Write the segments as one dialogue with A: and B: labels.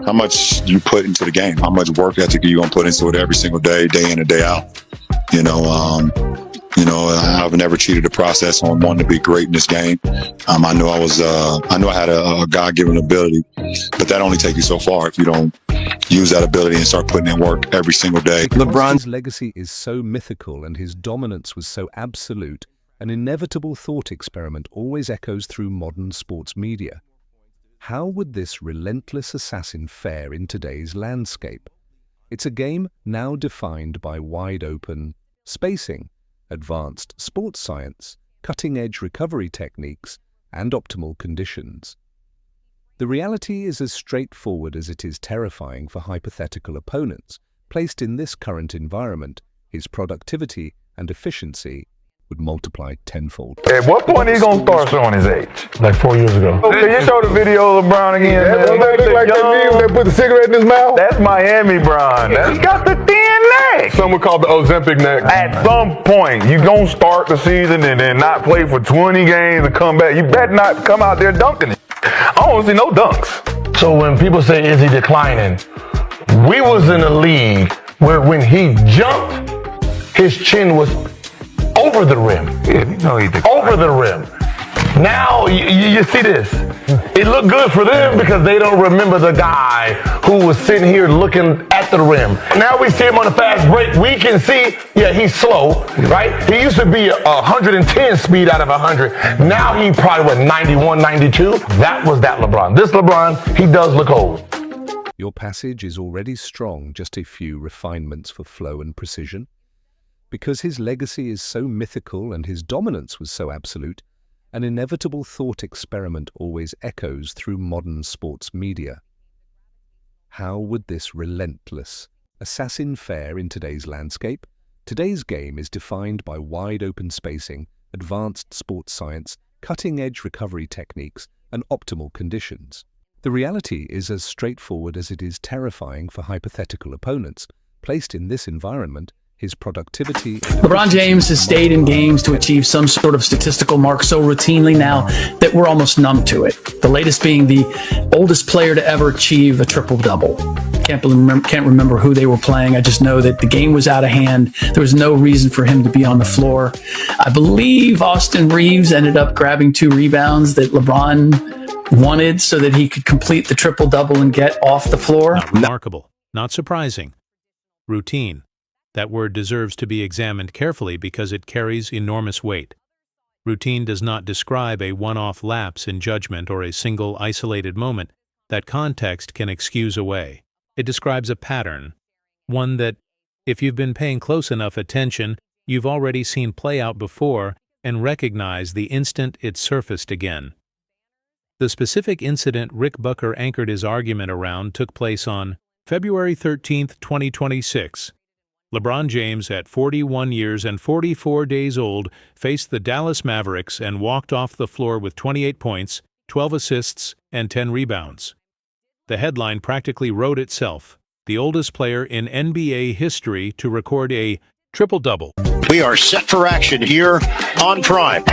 A: how much you put into the game, how much work ethic you gonna put into it every single day, day in and day out. I've never cheated the process on wanting to be great in this game. I knew I had a God-given ability, but that only takes you so far if you don't use that ability and start putting in work every single day.
B: LeBron's legacy is so mythical and his dominance was so absolute, an inevitable thought experiment always echoes through modern sports media. How would this relentless assassin fare in today's landscape? It's a game now defined by wide-open spacing, advanced sports science, cutting-edge recovery techniques, and optimal conditions. The reality is as straightforward as it is terrifying for hypothetical opponents. Placed in this current environment, his productivity and efficiency would multiply tenfold.
C: At what point are you going to start showing his age?
D: Like 4 years ago.
C: Can you show the video of LeBron again?
D: Don't they look like that meme that put the cigarette in his mouth?
C: That's Miami Bron. He got the thin neck.
D: Some would call the Ozempic neck.
C: At some point, you going to start the season and then not play for 20 games and come back. You better not come out there dunking it. I don't want to see no dunks.
D: So when people say, is he declining? We was in a league where when he jumped, his chin was over the rim.
C: Yeah, you know he declined.
D: Over the rim. Now, you see this. It looked good for them because they don't remember the guy who was sitting here looking at the rim. Now we see him on a fast break. We can see, yeah, he's slow, right? He used to be 110 speed out of 100. Now he probably, 91, 92? That was that LeBron. This LeBron, he does look old.
B: Your passage is already strong, just a few refinements for flow and precision. Because his legacy is so mythical and his dominance was so absolute, an inevitable thought experiment always echoes through modern sports media. How would this relentless assassin fare in today's landscape? Today's game is defined by wide-open spacing, advanced sports science, cutting-edge recovery techniques, and optimal conditions. The reality is as straightforward as it is terrifying for hypothetical opponents. Placed in this environment, his productivity...
E: LeBron James has stayed in games to achieve some sort of statistical mark so routinely now that we're almost numb to it. The latest being the oldest player to ever achieve a triple-double. Can't remember who they were playing. I just know that the game was out of hand. There was no reason for him to be on the floor. I believe Austin Reeves ended up grabbing 2 rebounds that LeBron wanted so that he could complete the triple-double and get off the floor.
F: Not remarkable, not surprising. Routine. That word deserves to be examined carefully because it carries enormous weight. Routine does not describe a one-off lapse in judgment or a single isolated moment that context can excuse away. It describes a pattern, one that, if you've been paying close enough attention, you've already seen play out before and recognize the instant it surfaced again. The specific incident Ric Bucher anchored his argument around took place on February 13, 2026. LeBron James, at 41 years and 44 days old, faced the Dallas Mavericks and walked off the floor with 28 points, 12 assists, and 10 rebounds. The headline practically wrote itself: the oldest player in NBA history to record a triple-double.
G: We are set for action here on Prime.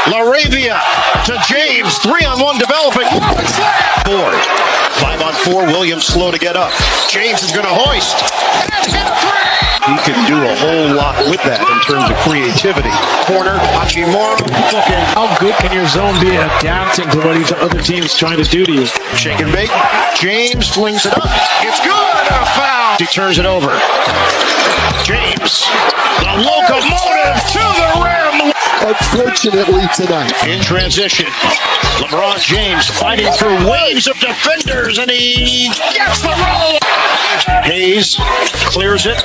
G: LaRavia to James, 3-on-1 developing. Board. 5-on-4, Williams slow to get up. James is going to hoist. And hit 3! He can do a whole lot with that in terms of creativity. Corner, Hachimura looking.
H: How good can your zone be at adapting to what these other teams trying to do to you?
G: Shake and bake. James flings it up. It's good. A foul. He turns it over. James, the locomotive to the rim.
I: Unfortunately tonight.
G: In transition, LeBron James fighting through waves of defenders, and he gets the roll. Hayes clears it.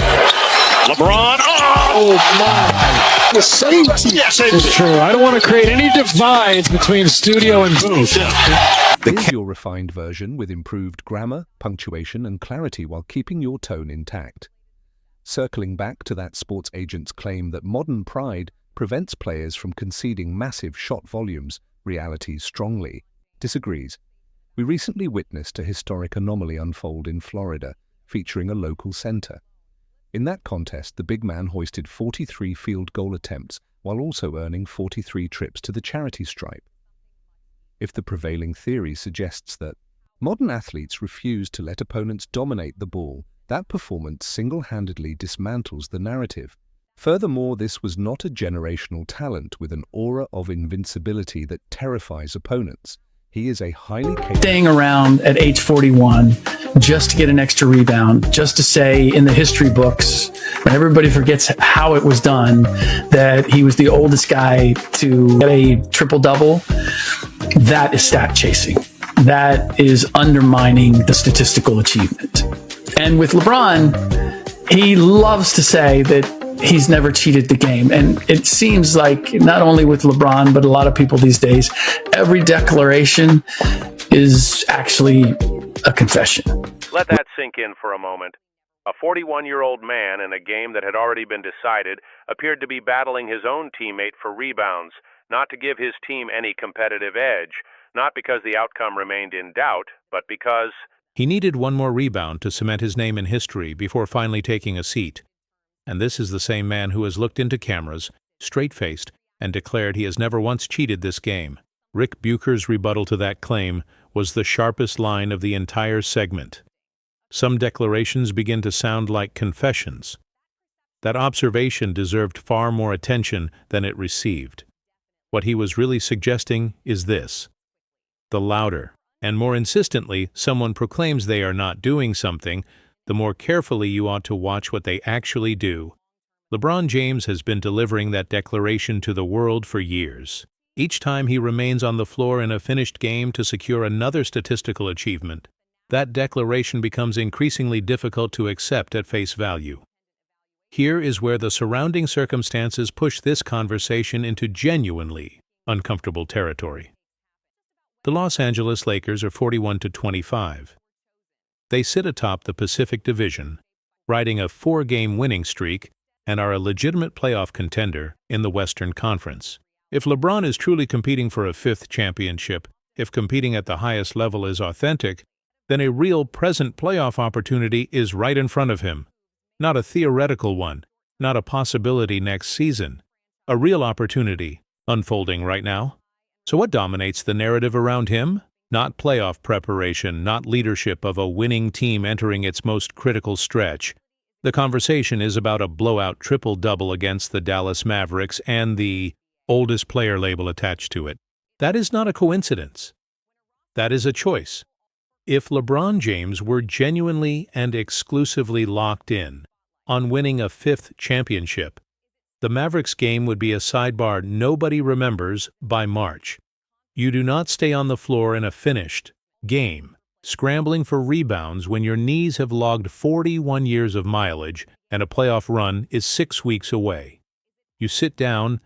G: LeBron, oh
I: my. The same team.
G: Yes,
H: it's true. I don't want to create any divides between studio and booth.
B: Here's your refined version with improved grammar, punctuation, and clarity while keeping your tone intact. Circling back to that sports agent's claim that modern pride prevents players from conceding massive shot volumes, reality strongly disagrees. We recently witnessed a historic anomaly unfold in Florida, featuring a local center. In that contest, the big man hoisted 43 field goal attempts while also earning 43 trips to the charity stripe. If the prevailing theory suggests that Modern athletes refuse to let opponents dominate the ball. That performance single-handedly dismantles the narrative. Furthermore, this was not a generational talent with an aura of invincibility that terrifies opponents. He is a highly capable...
E: Staying around at age 41 just to get an extra rebound, just to say in the history books, when everybody forgets how it was done, that he was the oldest guy to get a triple-double, that is stat chasing. That is undermining the statistical achievement. And with LeBron, he loves to say that he's never cheated the game. And it seems like not only with LeBron, but a lot of people these days, every declaration is actually a confession.
J: Let that sink in for a moment. A 41-year-old man in a game that had already been decided appeared to be battling his own teammate for rebounds, not to give his team any competitive edge, not because the outcome remained in doubt, but because
F: he needed one more rebound to cement his name in history before finally taking a seat. And this is the same man who has looked into cameras, straight-faced, and declared he has never once cheated this game. Ric Bucher's rebuttal to that claim was the sharpest line of the entire segment. Some declarations begin to sound like confessions. That observation deserved far more attention than it received. What he was really suggesting is this: the louder and more insistently someone proclaims they are not doing something, the more carefully you ought to watch what they actually do. LeBron James has been delivering that declaration to the world for years. Each time he remains on the floor in a finished game to secure another statistical achievement, that declaration becomes increasingly difficult to accept at face value. Here is where the surrounding circumstances push this conversation into genuinely uncomfortable territory. The Los Angeles Lakers are 41-25. They sit atop the Pacific Division, riding a 4-game winning streak, and are a legitimate playoff contender in the Western Conference. If LeBron is truly competing for a 5th championship, if competing at the highest level is authentic, then a real present playoff opportunity is right in front of him. Not a theoretical one, not a possibility next season. A real opportunity unfolding right now. So what dominates the narrative around him? Not playoff preparation, not leadership of a winning team entering its most critical stretch. The conversation is about a blowout triple-double against the Dallas Mavericks and the oldest player label attached to it. That is not a coincidence. That is a choice. If LeBron James were genuinely and exclusively locked in on winning a 5th championship, the Mavericks game would be a sidebar nobody remembers by March. You do not stay on the floor in a finished game, scrambling for rebounds when your knees have logged 41 years of mileage and a playoff run is 6 weeks away. You sit down,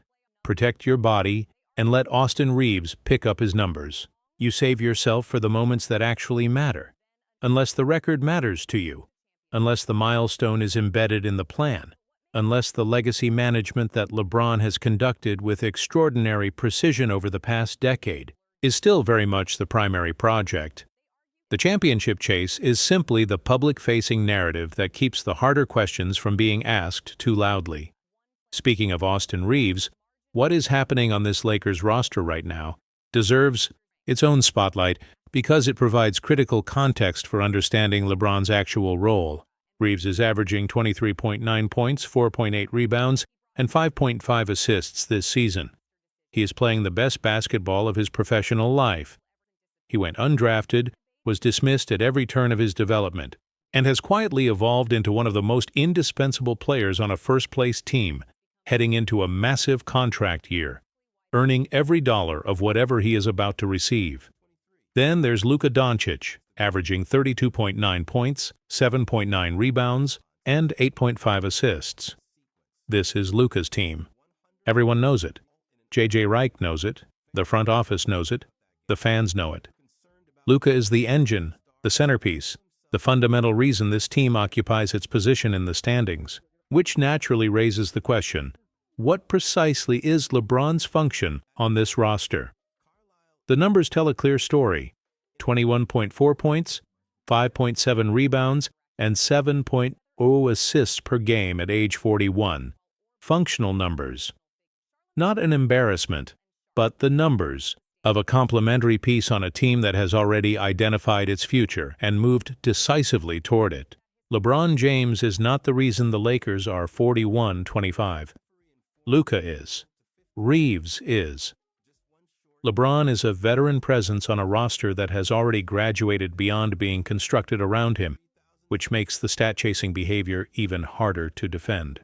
F: protect your body, and let Austin Reeves pick up his numbers. You save yourself for the moments that actually matter, unless the record matters to you, unless the milestone is embedded in the plan, unless the legacy management that LeBron has conducted with extraordinary precision over the past decade is still very much the primary project. The championship chase is simply the public-facing narrative that keeps the harder questions from being asked too loudly. Speaking of Austin Reeves, what is happening on this Lakers roster right now deserves its own spotlight because it provides critical context for understanding LeBron's actual role. Reeves is averaging 23.9 points, 4.8 rebounds, and 5.5 assists this season. He is playing the best basketball of his professional life. He went undrafted, was dismissed at every turn of his development, and has quietly evolved into one of the most indispensable players on a first-place team, heading into a massive contract year, earning every dollar of whatever he is about to receive. Then there's Luka Doncic, averaging 32.9 points, 7.9 rebounds, and 8.5 assists. This is Luka's team. Everyone knows it. J.J. Reich knows it. The front office knows it. The fans know it. Luka is the engine, the centerpiece, the fundamental reason this team occupies its position in the standings, which naturally raises the question, what precisely is LeBron's function on this roster? The numbers tell a clear story. 21.4 points, 5.7 rebounds, and 7.0 assists per game at age 41. Functional numbers. Not an embarrassment, but the numbers. of a complementary piece on a team that has already identified its future and moved decisively toward it. LeBron James is not the reason the Lakers are 41-25. Luka is. Reeves is. LeBron is a veteran presence on a roster that has already graduated beyond being constructed around him, which makes the stat-chasing behavior even harder to defend.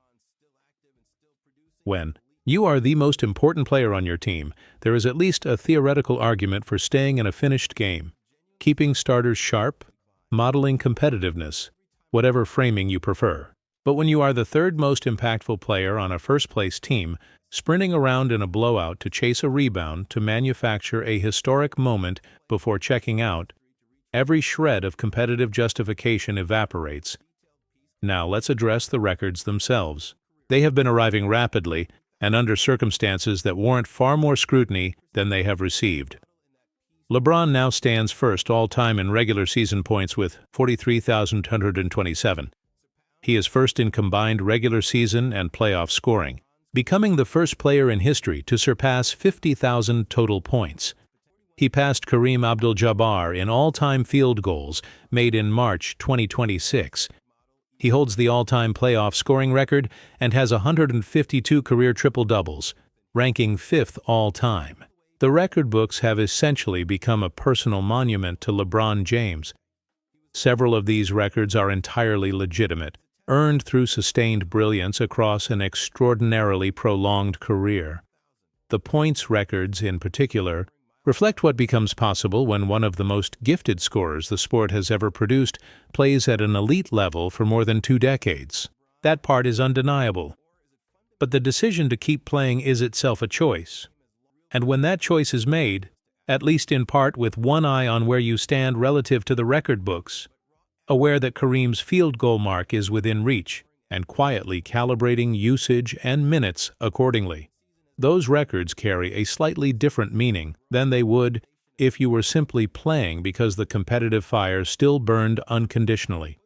F: When you are the most important player on your team, there is at least a theoretical argument for staying in a finished game, keeping starters sharp, modeling competitiveness, whatever framing you prefer. But when you are the third most impactful player on a first-place team, sprinting around in a blowout to chase a rebound to manufacture a historic moment before checking out, every shred of competitive justification evaporates. Now let's address the records themselves. They have been arriving rapidly and under circumstances that warrant far more scrutiny than they have received. LeBron now stands first all-time in regular season points with 43,127. He is first in combined regular season and playoff scoring, becoming the first player in history to surpass 50,000 total points. He passed Kareem Abdul-Jabbar in all-time field goals made in March 2026. He holds the all-time playoff scoring record and has 152 career triple-doubles, ranking 5th all-time. The record books have essentially become a personal monument to LeBron James. Several of these records are entirely legitimate, earned through sustained brilliance across an extraordinarily prolonged career. The points records, in particular, reflect what becomes possible when one of the most gifted scorers the sport has ever produced plays at an elite level for more than 2 decades. That part is undeniable. But the decision to keep playing is itself a choice. And when that choice is made, at least in part with one eye on where you stand relative to the record books, aware that Kareem's field goal mark is within reach, and quietly calibrating usage and minutes accordingly, those records carry a slightly different meaning than they would if you were simply playing because the competitive fire still burned unconditionally.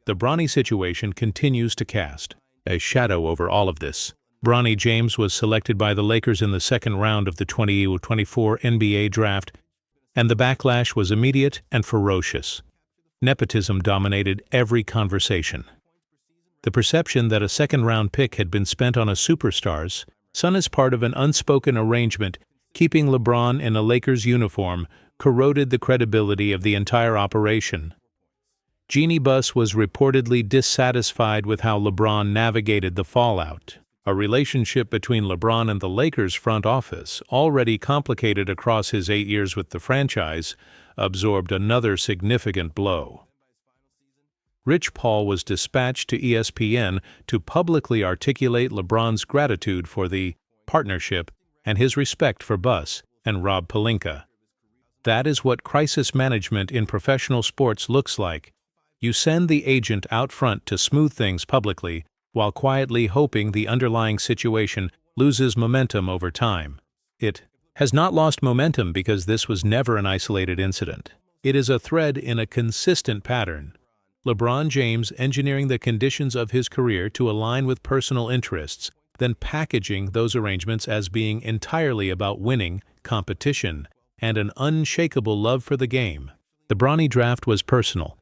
F: The Bronny situation continues to cast a shadow over all of this. Bronny James was selected by the Lakers in the second round of the 2024 NBA draft, and the backlash was immediate and ferocious. Nepotism dominated every conversation. The perception that a second-round pick had been spent on a superstar's son as part of an unspoken arrangement keeping LeBron in a Lakers uniform corroded the credibility of the entire operation. Jeannie Buss was reportedly dissatisfied with how LeBron navigated the fallout. A relationship between LeBron and the Lakers front office, already complicated across his 8 years with the franchise, absorbed another significant blow. Rich Paul was dispatched to ESPN to publicly articulate LeBron's gratitude for the partnership and his respect for Buss and Rob Pelinka. That is what crisis management in professional sports looks like. You send the agent out front to smooth things publicly, while quietly hoping the underlying situation loses momentum over time. It has not lost momentum because this was never an isolated incident. It is a thread in a consistent pattern. LeBron James engineering the conditions of his career to align with personal interests, then packaging those arrangements as being entirely about winning, competition, and an unshakable love for the game. The Bronny draft was personal.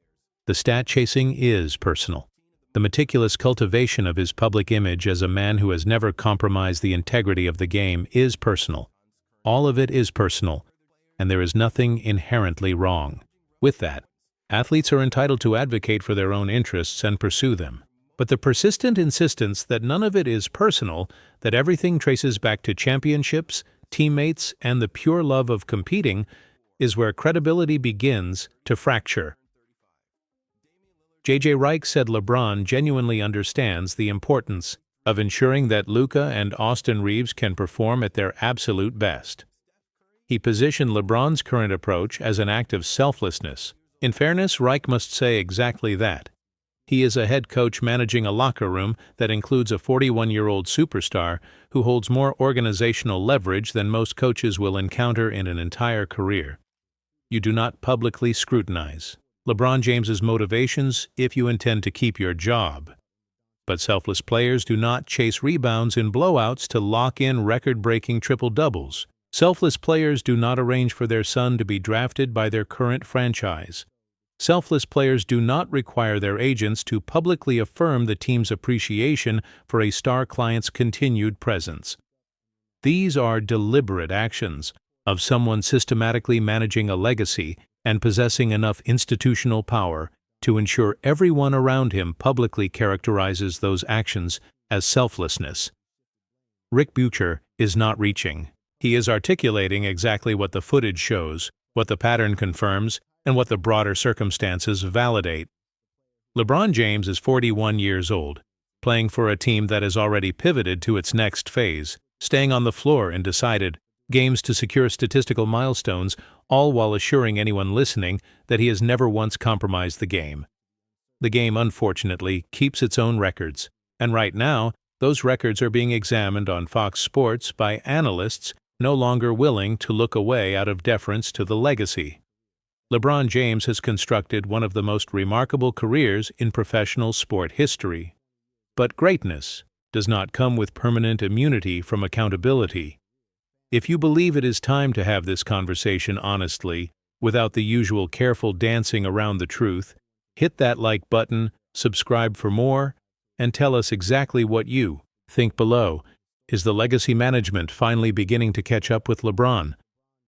F: The stat chasing is personal. The meticulous cultivation of his public image as a man who has never compromised the integrity of the game is personal. All of it is personal, and there is nothing inherently wrong. With that, athletes are entitled to advocate for their own interests and pursue them. But the persistent insistence that none of it is personal, that everything traces back to championships, teammates, and the pure love of competing, is where credibility begins to fracture. J.J. Reich said LeBron genuinely understands the importance of ensuring that Luka and Austin Reeves can perform at their absolute best. He positioned LeBron's current approach as an act of selflessness. In fairness, Reich must say exactly that. He is a head coach managing a locker room that includes a 41-year-old superstar who holds more organizational leverage than most coaches will encounter in an entire career. You do not publicly scrutinize LeBron James's motivations if you intend to keep your job. But selfless players do not chase rebounds in blowouts to lock in record-breaking triple-doubles. Selfless players do not arrange for their son to be drafted by their current franchise. Selfless players do not require their agents to publicly affirm the team's appreciation for a star client's continued presence. These are deliberate actions of someone systematically managing a legacy and possessing enough institutional power to ensure everyone around him publicly characterizes those actions as selflessness. Ric Bucher is not reaching. He is articulating exactly what the footage shows, what the pattern confirms, and what the broader circumstances validate. LeBron James is 41 years old, playing for a team that has already pivoted to its next phase, staying on the floor in decided games to secure statistical milestones, all while assuring anyone listening that he has never once compromised the game. The game, unfortunately, keeps its own records, and right now, those records are being examined on Fox Sports by analysts no longer willing to look away out of deference to the legacy. LeBron James has constructed one of the most remarkable careers in professional sport history. But greatness does not come with permanent immunity from accountability. If you believe it is time to have this conversation honestly, without the usual careful dancing around the truth, hit that like button, subscribe for more, and tell us exactly what you think below. Is the legacy management finally beginning to catch up with LeBron?